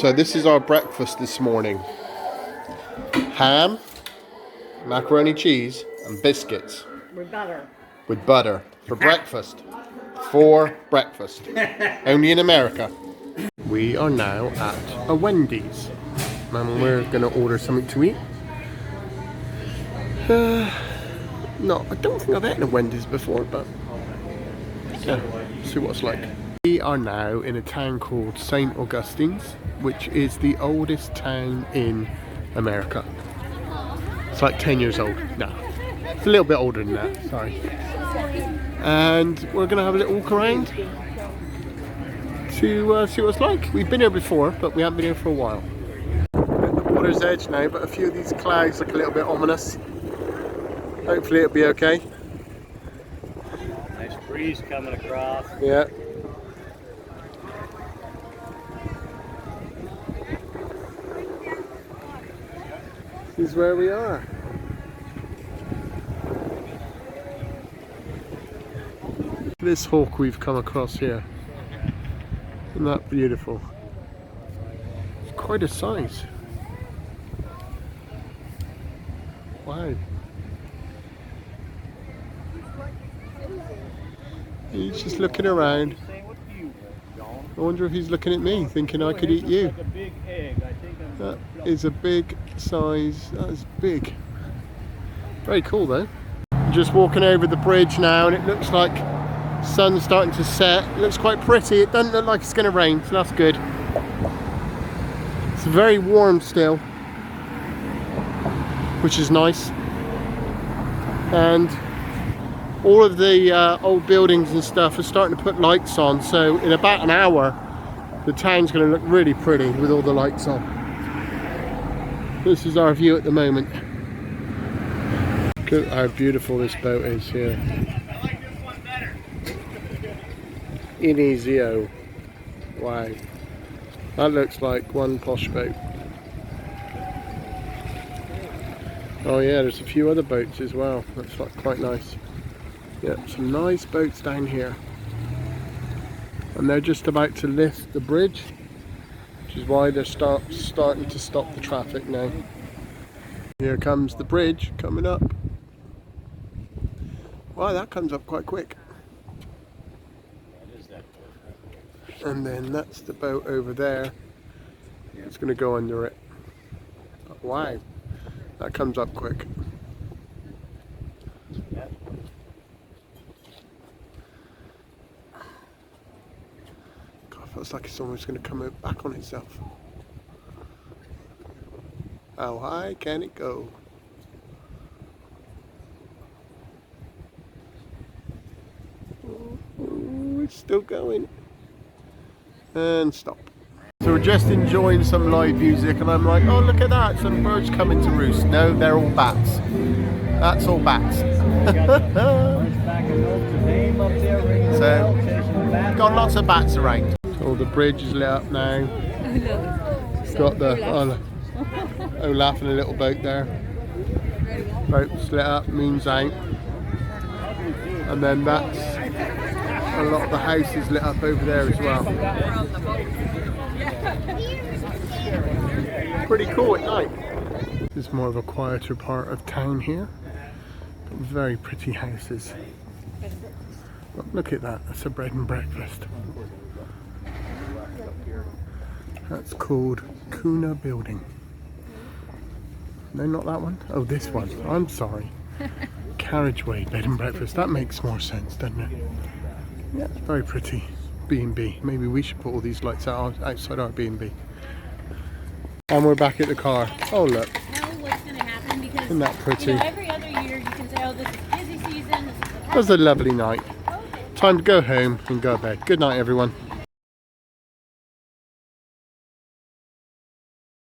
So this is our breakfast this morning. Ham, macaroni cheese, and biscuits. With butter. With butter for breakfast. For breakfast. Only in America. We are now at a Wendy's. And we're going to order something to eat. No, I don't think I've eaten a Wendy's before, but yeah, see what it's like. We are now in a town called St Augustines, which is the oldest town in America. It's like 10 years old. No, it's a little bit older than that, sorry. And we're going to have a little walk around to see what it's like. We've been here before, but we haven't been here for a while. We're at the water's edge now, but a few of these clouds look a little bit ominous. Hopefully it'll be okay. Nice breeze coming across. Yeah. This is where we are. This hawk we've come across here. Isn't that beautiful? It's quite a size. Wow. He's just looking around. I wonder if he's looking at me, thinking I could eat you. That is a big size. That is big. Very cool though. Just walking over the bridge now, and it looks like sun's starting to set. It looks quite pretty. It doesn't look like it's going to rain, so that's good. It's very warm still, which is nice. And all of the old buildings and stuff are starting to put lights on, so in about an hour the town's going to look really pretty with all the lights on. This is our view at the moment. Look at how beautiful this boat is here. Inizio. Wow, that looks like one posh boat. Oh yeah, there's a few other boats as well. That's like quite nice. Yeah, some nice boats down here. And they're just about to lift the bridge, which is why they're starting to stop the traffic now. Here comes the bridge coming up. Wow, that comes up quite quick. And then that's the boat over there. It's going to go under it. Wow, that comes up quick. Feels like it's almost going to come back on itself. How high can it go? Ooh, it's still going. And stop. So we're just enjoying some live music, and I'm like, oh look at that, some birds coming to roost. No, they're all bats. That's all bats. So, got lots of bats around. So the bridge is lit up now. It's got the Olaf and a little boat there. Boat's lit up, moon's out. And then that's a lot of the houses lit up over there as well. Pretty cool at night. This is more of a quieter part of town here. But very pretty houses. Oh, look at that, that's a bread and breakfast. That's called Kuna Building. No, not that one. Oh, this one. I'm sorry. Carriageway bed and breakfast. That makes more sense, doesn't it? Yeah, it's very pretty. B&B. Maybe we should put all these lights out outside our B&B. And we're back at the car. Oh look. Know what's going to happen because Isn't that pretty? You know, every other year you can say, oh, this is busy season. This is It was a lovely night. Time to go home and go to bed. Good night, everyone.